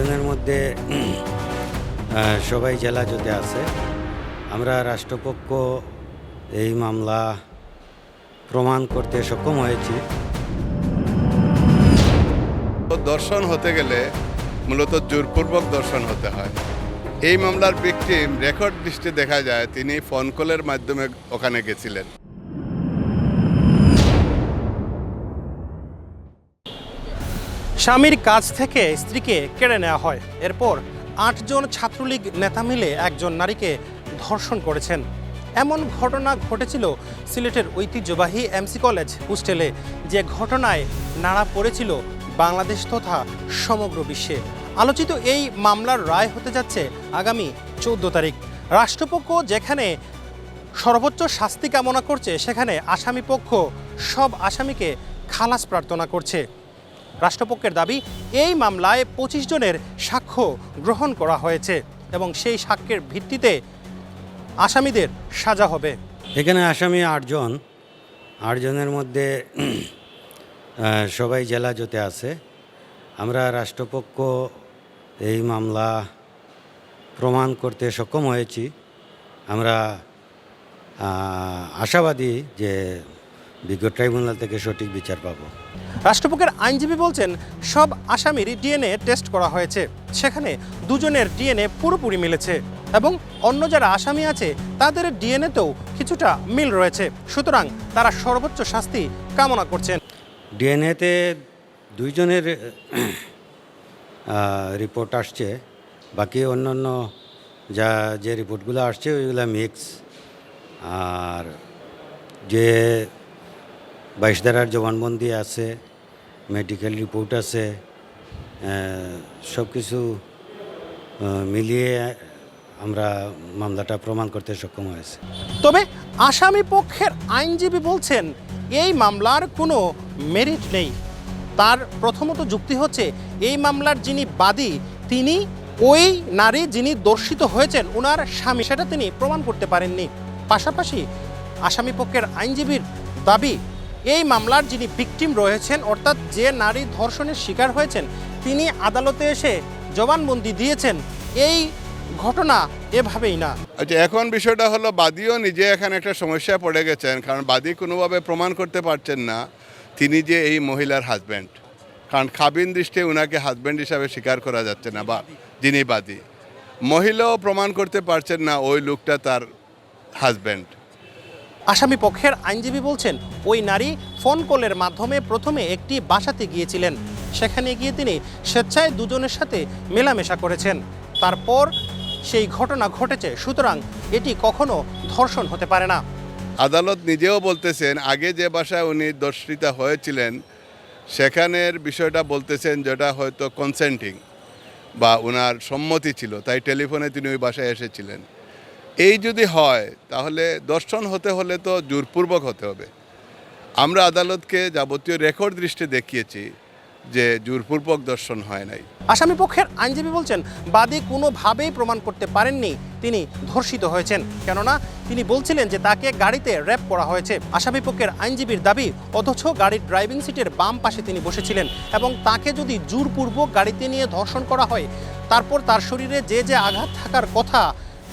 জনের মধ্যে সবাই জেলা জুতে আছে। আমরা রাষ্ট্রপক্ষ এই মামলা প্রমাণ করতে সক্ষম হয়েছি। দর্শন হতে গেলে মূলত জোরপূর্বক দর্শন হতে হয়। এই মামলার ভিকটিম রেকর্ড লিস্টে দেখা যায় তিনি ফোন কলের মাধ্যমে ওখানে গেছিলেন। স্বামীর কাছ থেকে স্ত্রীকে কেড়ে নেওয়া হয়। এরপর ৮ জন ছাত্রলীগ নেতা মিলে একজন নারীকে ধর্ষণ করেছেন। এমন ঘটনা ঘটেছিল সিলেটের ঐতিহ্যবাহী এমসি কলেজ হোস্টেলে, যে ঘটনায় নাড়া পড়েছিল বাংলাদেশ তথা সমগ্র বিশ্বে। আলোচিত এই মামলার রায় হতে যাচ্ছে আগামী 14 তারিখ। রাষ্ট্রপক্ষ যেখানে সর্বোচ্চ শাস্তি কামনা করছে, সেখানে আসামিপক্ষ সব আসামিকে খালাস প্রার্থনা করছে। রাষ্ট্রপক্ষের দাবি, এই মামলায় 25 জনের সাক্ষ্য গ্রহণ করা হয়েছে এবং সেই সাক্ষ্যের ভিত্তিতে আসামিদের সাজা হবে। এখানে আসামি 8 জন। 8 জনের মধ্যে সবাই জেলা জুতে আছে। আমরা রাষ্ট্রপক্ষ এই মামলা প্রমাণ করতে সক্ষম হয়েছি। আমরা আশাবাদী যে বিজ্ঞ ট্রাইব্যুনাল থেকে সঠিক বিচার পাব। রাষ্ট্রপক্ষের আইনজীবী বলছেন, সব আসামির ডিএনএ টেস্ট করা হয়েছে, সেখানে 2 জনের ডিএনএ পুরোপুরি মিলেছে এবং অন্য যারা আসামি আছে তাদের ডিএনএতেও কিছুটা মিল রয়েছে। সুতরাং তারা সর্বোচ্চ শাস্তি কামনা করছেন। ডিএনএতে 2 জনের রিপোর্ট আসছে, বাকি অন্যান্য যে রিপোর্টগুলো আসছে ওইগুলো মিক্স। আর যে 22 ধারার জবানবন্দি আছে, মেডিকেল রিপোর্ট আছে, সব কিছু মিলিয়ে আমরা মামলাটা প্রমাণ করতে সক্ষম হয়েছে। তবে আসামি পক্ষের আইনজীবী বলছেন, এই মামলার কোনো মেরিট নেই। তার প্রথমত যুক্তি হচ্ছে, এই মামলার যিনি বাদী তিনি ওই নারী যিনি দর্শিত হয়েছেন ওনার স্বামী, সেটা তিনি প্রমাণ করতে পারেননি। পাশাপাশি আসামি পক্ষের আইনজীবীর দাবি, এই মামলার যিনি ভিকটিম রয়েছেন, অর্থাৎ যে নারী ধর্ষণের শিকার হয়েছেন, তিনি আদালতে এসে জবানবন্দি দিয়েছেন। এই ঘটনা এভাবেই না। আচ্ছা, এখন বিষয়টা হলো বাদীও নিজে এখানে একটা সমস্যায় পড়ে গেছেন, কারণ বাদী কোনোভাবে প্রমাণ করতে পারছেন না তিনি যে এই মহিলার হাজব্যান্ড, কারণ খাবিন দৃষ্টে ওনাকে হাজব্যান্ড হিসাবে স্বীকার করা যাচ্ছে না, বা যিনি বাদী মহিলাও প্রমাণ করতে পারছেন না ওই লোকটা তার হাজব্যান্ড। আসামি পক্ষের আইনজীবী বলছেন, ওই নারী ফোন কলের মাধ্যমে প্রথমে একটি বাসাতে গিয়েছিলেন, সেখানে গিয়ে তিনি স্বেচ্ছায় 2 জনের সাথে মেলামেশা করেছেন, তারপর সেই ঘটনা ঘটেছে। সুতরাং এটি কখনো ধর্ষণ হতে পারে না। আদালত নিজেও বলতেছেন, আগে যে বাসায় উনি দর্শিতা হয়েছিলেন সেখানের বিষয়টা বলতেছেন, যেটা হয়তো কনসেন্টিং বা ওনার সম্মতি ছিল, তাই টেলিফোনে তিনি ওই বাসায় এসেছিলেন। এই যদি হয় তাহলে দর্শন হতে হলে তো জোরপূর্বক হতে হবে। আমরা আদালতকে যাবতীয় রেকর্ড দৃষ্টি দেখিয়েছি যে জোরপূর্বক দর্শন হয় নাই। আসামি পক্ষের আইনজীবী বলছেন, বাদী কোনোভাবেই প্রমাণ করতে পারেননি তিনি ধর্ষিত হয়েছেন, কেননা তিনি বলছিলেন যে তাকে গাড়িতে র্যাপ করা হয়েছে। আসামি পক্ষের আইনজীবীর দাবি, অথচ গাড়ির ড্রাইভিং সিটের বাম পাশে তিনি বসেছিলেন এবং তাকে যদি জোরপূর্বক গাড়িতে নিয়ে ধর্ষণ করা হয়, তারপর তার শরীরে যে আঘাত থাকার কথা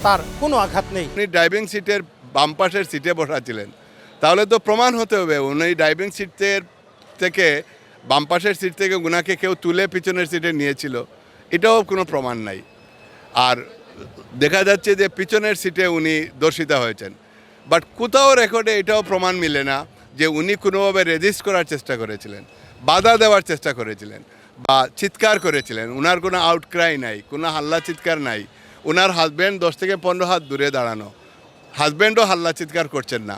তার কোনো আঘাত নেই। উনি ড্রাইভিং সিটের বাম পাশের সিটে বসা ছিলেন, তাহলে তো প্রমাণ হতে হবে উনি ড্রাইভিং সিটের থেকে বাম পাশের সিট থেকে উনাকে কেউ তুলে পিছনের সিটে নিয়েছিল, এটাও কোনো প্রমাণ নাই। আর দেখা যাচ্ছে যে পিছনের সিটে উনি দর্শিতা হয়েছেন, বাট কোথাও রেকর্ডে এটাও প্রমাণ মিলে না যে উনি কোনোভাবে রেজিস্ট করার চেষ্টা করেছিলেন, বাধা দেওয়ার চেষ্টা করেছিলেন বা চিৎকার করেছিলেন। উনার কোনো আউটক্রাই নাই, কোনো হাল্লা চিৎকার নাই। ওনার হাজব্যান্ড 10 থেকে 15 হাত দূরে দাঁড়ানো, হাজব্যান্ডও হাল্লা চিৎকার করছেন না,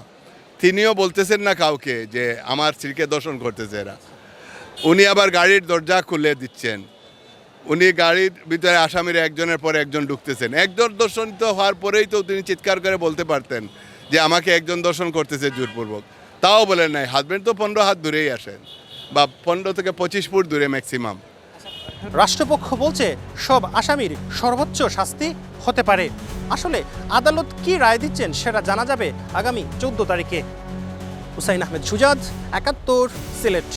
তিনিও বলতেছেন না কাউকে যে আমার স্ত্রীকে দর্শন করতেছে এরা। উনি আবার গাড়ির দরজা খুলে দিচ্ছেন, উনি গাড়ির ভিতরে আসামির একজনের পর একজন ঢুকতেছেন। একজন দর্শনিত হওয়ার পরেই তো তিনি চিৎকার করে বলতে পারতেন যে আমাকে একজন দর্শন করতেছে জোরপূর্বক, তাও বলেন নাই। হাজব্যান্ড তো 15 হাত দূরেই আসেন, বা 15 থেকে 25 ফুট দূরে ম্যাক্সিমাম। রাষ্ট্রপক্ষ বলছে, সব আসামির সর্বোচ্চ শাস্তি হতে পারে। আসলে আদালত কি রায় দিচ্ছেন সেটা জানা যাবে আগামী 14 তারিখে। হুসাইন আহমেদ সুজাদ, 71 সিলেট।